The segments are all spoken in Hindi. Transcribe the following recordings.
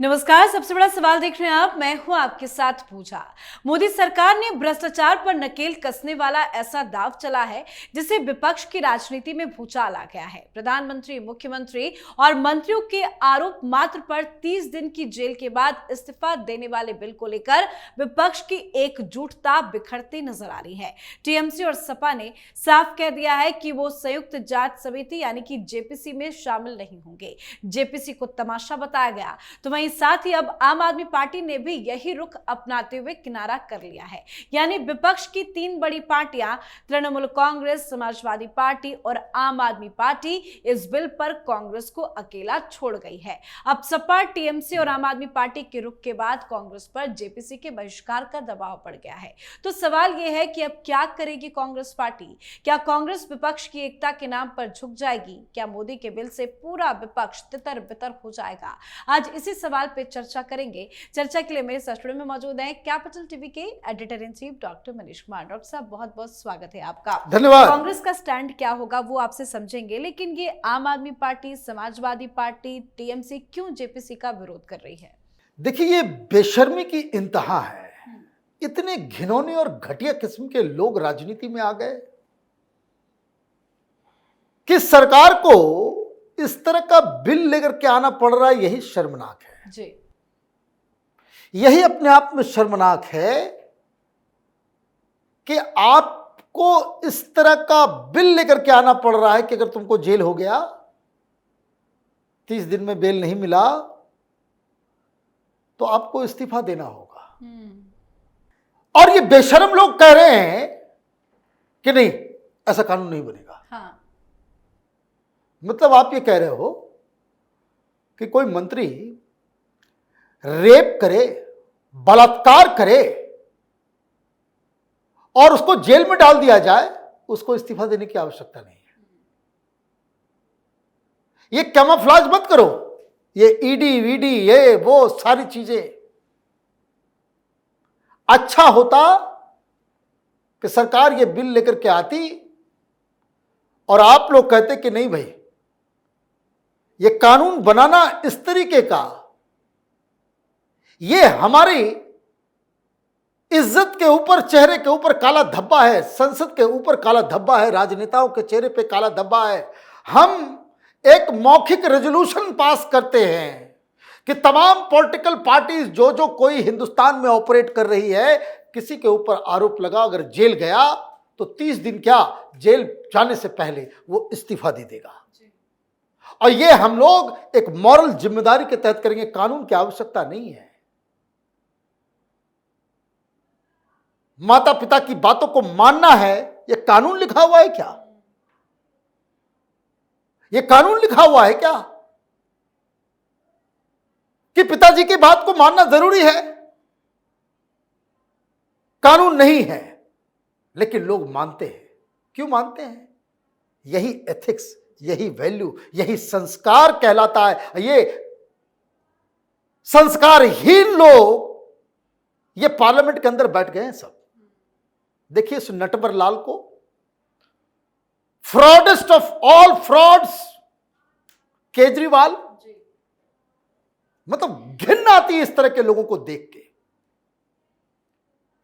नमस्कार। सबसे बड़ा सवाल देख रहे हैं आप, मैं हूं आपके साथ पूजा। मोदी सरकार ने भ्रष्टाचार पर नकेल कसने वाला ऐसा दांव चला है जिससे विपक्ष की राजनीति में भूचाल आ गया है। प्रधानमंत्री, मुख्यमंत्री और मंत्रियों के आरोप मात्र पर 30 दिन की जेल के बाद इस्तीफा देने वाले बिल को लेकर विपक्ष की एकजुटता बिखरती नजर आ रही है। टीएमसी और सपा ने साफ कह दिया है कि वो संयुक्त जांच समिति यानी कि जेपीसी में शामिल नहीं होंगे। जेपीसी को तमाशा बताया गया तो वहीं साथ ही अब आम आदमी पार्टी ने भी यही रुख अपनाते हुए किनारा कर लिया है। यानी विपक्ष की तीन बड़ी पार्टियां तृणमूल कांग्रेस, समाजवादी पार्टी और आम आदमी पार्टी इस बिल पर कांग्रेस को अकेला छोड़ गई है। अब सपा, टीएमसी और आम आदमी पार्टी के रुख के बाद कांग्रेस पर जेपीसी के बहिष्कार का दबाव पड़ गया है। तो सवाल यह है कि अब क्या करेगी कांग्रेस पार्टी? क्या कांग्रेस विपक्ष की एकता के नाम पर झुक जाएगी? क्या मोदी के बिल से पूरा विपक्ष तितर बितर हो जाएगा? आज इसी सवाल पे चर्चा करेंगे। चर्चा के लिए मेरे स्टूडियो में मौजूद हैं कैपिटल टीवी के editor in chief doctor Manish Kumar. Doctor साहब, बहुत बहुत स्वागत है आपका। धन्यवाद। कांग्रेस का स्टैंड क्या होगा वो आपसे समझेंगे, लेकिन ये आम आदमी पार्टी, समाजवादी पार्टी, टीएमसी क्यों जेपीसी का विरोध कर रही है? देखिए, ये बेशर्मी की इंतहा है। इतने घिनौने और घटिया किस्म के लोग राजनीति में आ गए कि सरकार को इस तरह का बिल लेकर के आना पड़ रहा है। यही शर्मनाक है जी। यही अपने आप में शर्मनाक है कि आपको इस तरह का बिल लेकर के आना पड़ रहा है कि अगर तुमको जेल हो गया, 30 दिन में बेल नहीं मिला, तो आपको इस्तीफा देना होगा। और ये बेशर्म लोग कह रहे हैं कि नहीं, ऐसा कानून नहीं बनेगा। हाँ। मतलब आप ये कह रहे हो कि कोई मंत्री रेप करे, बलात्कार करे और उसको जेल में डाल दिया जाए, उसको इस्तीफा देने की आवश्यकता नहीं है। ये कैमोफ्लेज मत करो, ये ईडी वीडी ये वो सारी चीजें। अच्छा होता कि सरकार ये बिल लेकर के आती और आप लोग कहते कि नहीं भाई, ये कानून बनाना इस तरीके का, ये हमारी इज्जत के ऊपर, चेहरे के ऊपर काला धब्बा है, संसद के ऊपर काला धब्बा है, राजनेताओं के चेहरे पे काला धब्बा है। हम एक मौखिक रेजोल्यूशन पास करते हैं कि तमाम पॉलिटिकल पार्टीज जो कोई हिंदुस्तान में ऑपरेट कर रही है, किसी के ऊपर आरोप लगा, अगर जेल गया तो 30 दिन क्या, जेल जाने से पहले वो इस्तीफा दे देगा। और ये हम लोग एक मॉरल जिम्मेदारी के तहत करेंगे, कानून की आवश्यकता नहीं है। माता पिता की बातों को मानना है, ये कानून लिखा हुआ है क्या? ये कानून लिखा हुआ है क्या कि पिताजी की बात को मानना जरूरी है? कानून नहीं है, लेकिन लोग मानते हैं। क्यों मानते हैं? यही एथिक्स, यही वैल्यू, यही संस्कार कहलाता है। ये संस्कारहीन लोग ये पार्लियामेंट के अंदर बैठ गए हैं सब। देखिए इस नटवर लाल को, फ्रॉडेस्ट ऑफ ऑल फ्रॉड्स केजरीवाल। मतलब घिन आती है इस तरह के लोगों को देख के।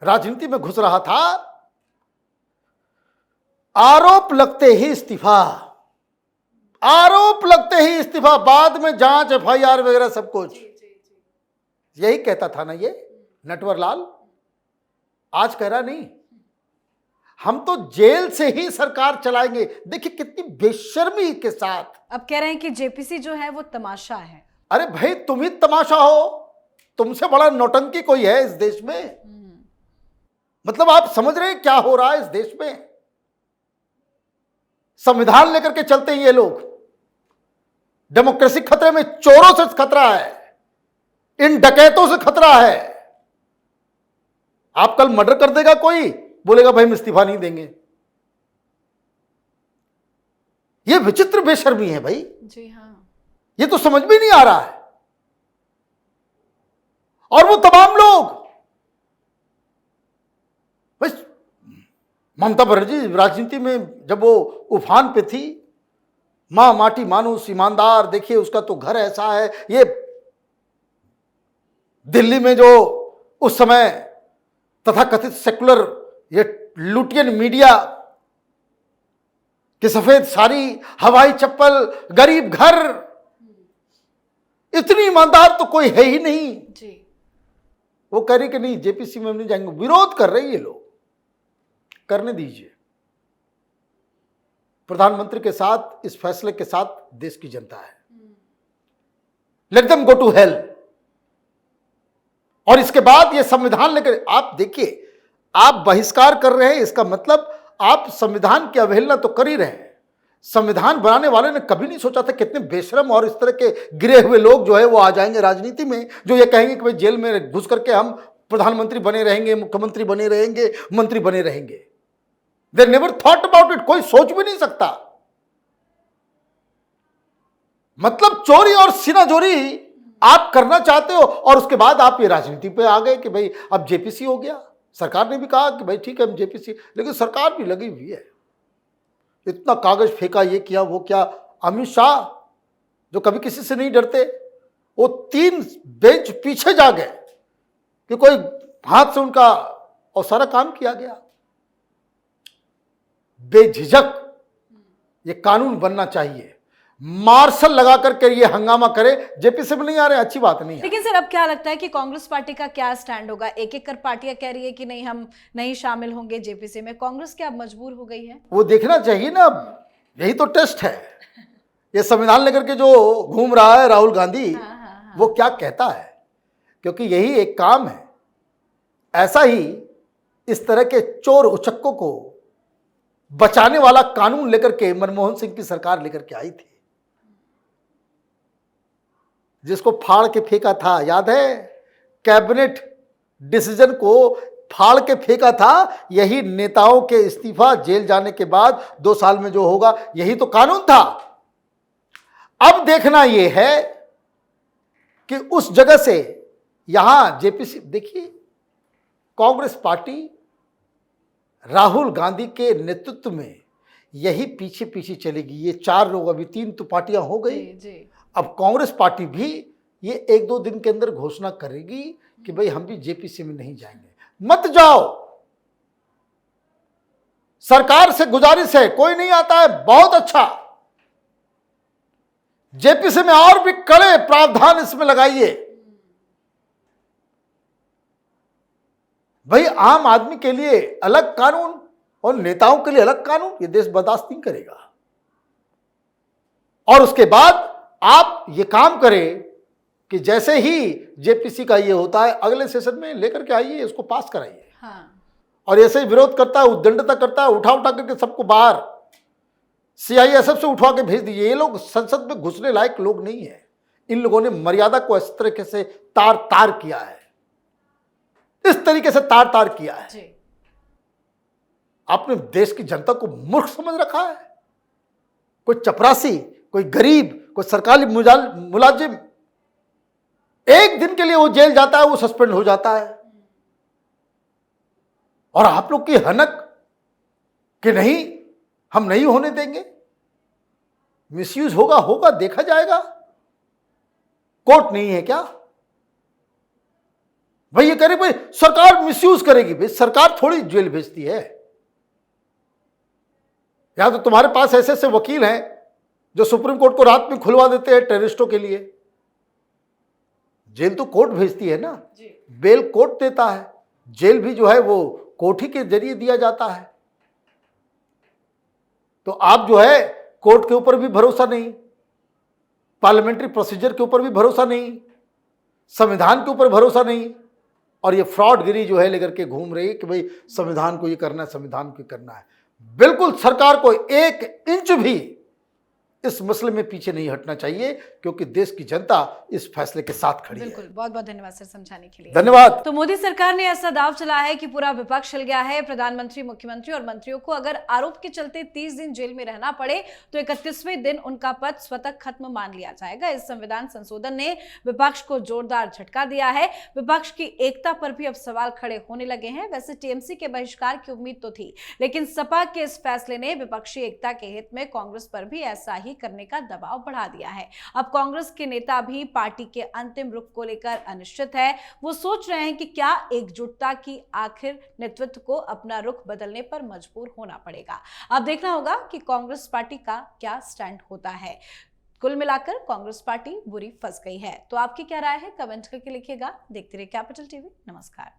राजनीति में घुस रहा था, आरोप लगते ही इस्तीफा, आरोप लगते ही इस्तीफा, बाद में जांच, एफआईआर वगैरह सब कुछ। यही कहता था ना ये नटवर लाल। आज कह रहा नहीं, हम तो जेल से ही सरकार चलाएंगे। देखिए कितनी बेशर्मी के साथ। अब कह रहे हैं कि जेपीसी जो है वो तमाशा है। अरे भाई, तुम ही तमाशा हो, तुमसे बड़ा नौटंकी कोई है इस देश में? मतलब आप समझ रहे हैं क्या हो रहा है इस देश में? संविधान लेकर के चलते हैं ये लोग। डेमोक्रेसी खतरे में, चोरों से खतरा है, इन डकैतों से खतरा है। आप कल मर्डर कर देगा कोई, बोलेगा भाई हम इस्तीफा नहीं देंगे। ये विचित्र बेशर्मी है भाई। जी हाँ। ये तो समझ में नहीं आ रहा है। और वो तमाम लोग, ममता बनर्जी राजनीति में जब वो उफान पे थी, मां माटी मानुस ईमानदार, देखिए उसका तो घर ऐसा है, ये दिल्ली में जो उस समय तथाकथित सेकुलर ये लुटियन मीडिया कि सफेद साड़ी, हवाई चप्पल, गरीब घर, इतनी ईमानदार तो कोई है ही नहीं जी। वो कह रही कि नहीं जेपीसी में हम नहीं जाएंगे। विरोध कर रहे ये लोग, करने दीजिए। प्रधानमंत्री के साथ, इस फैसले के साथ देश की जनता है। Let them go to hell. और इसके बाद ये संविधान लेकर आप देखिए, आप बहिष्कार कर रहे हैं, इसका मतलब आप संविधान की अवहेलना तो कर ही रहे हैं। संविधान बनाने वाले ने कभी नहीं सोचा था कितने बेशरम और इस तरह के गिरे हुए लोग जो है वो आ जाएंगे राजनीति में, जो ये कहेंगे कि भाई जेल में घुस करके हम प्रधानमंत्री बने रहेंगे, मुख्यमंत्री बने रहेंगे, मंत्री बने रहेंगे। They never thought about it. कोई सोच भी नहीं सकता। मतलब चोरी और सीनाजोरी आप करना चाहते हो और उसके बाद आप ये राजनीति पे आ गए कि भाई अब जेपीसी हो गया। सरकार ने भी कहा कि भाई ठीक है हम जेपीसी, लेकिन सरकार भी लगी हुई है। इतना कागज फेंका, ये किया वो क्या। अमित शाह जो कभी किसी से नहीं डरते, वो 3 बेंच पीछे जा गए कि कोई हाथ से उनका और सारा काम किया गया। बेझिझक ये कानून बनना चाहिए। मार्शल लगा करके ये हंगामा करे, जेपीसी में नहीं आ रहे, अच्छी बात नहीं है। लेकिन सर अब क्या लगता है कि कांग्रेस पार्टी का क्या स्टैंड होगा? एक एक कर पार्टियां कह रही है कि नहीं हम नहीं शामिल होंगे जेपीसी में। कांग्रेस क्या अब मजबूर हो गई है? वो देखना चाहिए ना, यही तो टेस्ट है। ये संविधान लेकर के जो घूम रहा है राहुल गांधी, वो क्या कहता है, क्योंकि यही एक काम है। ऐसा ही इस तरह के चोर उचक्कों को बचाने वाला कानून लेकर के मनमोहन सिंह की सरकार लेकर के आई थी, जिसको फाड़ के फेंका था, याद है? कैबिनेट डिसीजन को फाड़ के फेंका था। यही नेताओं के इस्तीफा, जेल जाने के बाद 2 साल में जो होगा, यही तो कानून था। अब देखना यह है कि उस जगह से यहां जेपीसी, देखिए कांग्रेस पार्टी राहुल गांधी के नेतृत्व में यही पीछे पीछे चलेगी। ये 4 लोग, अभी 3 तो पार्टियां हो गई जी। अब कांग्रेस पार्टी भी ये 1-2 दिन के अंदर घोषणा करेगी कि भाई हम भी जेपीसी में नहीं जाएंगे। मत जाओ, सरकार से गुजारिश है, कोई नहीं आता है बहुत अच्छा, जेपीसी में और भी कड़े प्रावधान इसमें लगाइए। भाई आम आदमी के लिए अलग कानून और नेताओं के लिए अलग कानून, ये देश बर्दाश्त नहीं करेगा। और उसके बाद आप ये काम करें कि जैसे ही जेपीसी का ये होता है, अगले सेशन में लेकर के आइए, इसको पास कराइए। हाँ। और ऐसे ही विरोध करता है, उद्दंडता करता है, उठा करके सबको बाहर सीआईएसएफ से उठवा के भेज दीजिए। ये लोग संसद में घुसने लायक लोग नहीं है। इन लोगों ने मर्यादा को इस तरीके से तार तार किया है, इस तरीके से तार तार किया है। जी। आपने देश की जनता को मूर्ख समझ रखा है। कोई चपरासी, कोई गरीब, कोई सरकारी मुलाजिम, एक दिन के लिए वो जेल जाता है, वो सस्पेंड हो जाता है। और आप लोग की हनक कि नहीं हम नहीं होने देंगे। मिसयूज होगा होगा, देखा जाएगा। कोर्ट नहीं है क्या? भाई ये कह रहे भाई सरकार मिसयूज करेगी। भाई सरकार थोड़ी जेल भेजती है। या तो तुम्हारे पास ऐसे ऐसे वकील हैं जो सुप्रीम कोर्ट को रात में खुलवा देते हैं टेररिस्टों के लिए। जेल तो कोर्ट भेजती है ना, बेल कोर्ट देता है, जेल भी जो है वो कोर्ट ही के जरिए दिया जाता है। तो आप जो है कोर्ट के ऊपर भी भरोसा नहीं, पार्लियामेंट्री प्रोसीजर के ऊपर भी भरोसा नहीं, संविधान के ऊपर भरोसा नहीं, और ये फ्रॉडगिरी जो है लेकर के घूम रही है कि भाई संविधान को ये करना है, संविधान को करना है। बिल्कुल सरकार को 1 इंच भी इस मसले में पीछे नहीं हटना चाहिए, क्योंकि देश की जनता इस फैसले के साथ खड़ी है। बिल्कुल, बहुत बहुत धन्यवाद सर समझाने के लिए। धन्यवाद। तो मोदी सरकार ने ऐसा दाव चला है कि पूरा विपक्ष हिल गया है। प्रधानमंत्री, मुख्यमंत्री और मंत्रियों को अगर आरोप के चलते 30 दिन जेल में रहना पड़े तो 31वें दिन उनका पद स्वतः खत्म मान लिया जाएगा। इस संविधान संशोधन ने विपक्ष को जोरदार झटका दिया है। विपक्ष की एकता पर भी अब सवाल खड़े होने लगे हैं। वैसे टीएमसी के बहिष्कार की उम्मीद तो थी, लेकिन सपा के इस फैसले ने विपक्षी एकता के हित में कांग्रेस पर भी ऐसा ही नहीं करने का दबाव बढ़ा दिया है। अब कांग्रेस के नेता भी पार्टी के अंतिम रुख को लेकर अनिश्चित है। वो सोच रहे हैं कि क्या एकजुटता की आखिर नेतृत्व को अपना रुख बदलने पर मजबूर होना पड़ेगा। अब देखना होगा कि कांग्रेस पार्टी का क्या स्टैंड होता है। कुल मिलाकर कांग्रेस पार्टी बुरी फंस गई है। तो आपकी क्या राय है, कमेंट करके लिखिएगा। देखते रहिए कैपिटल टीवी। नमस्कार।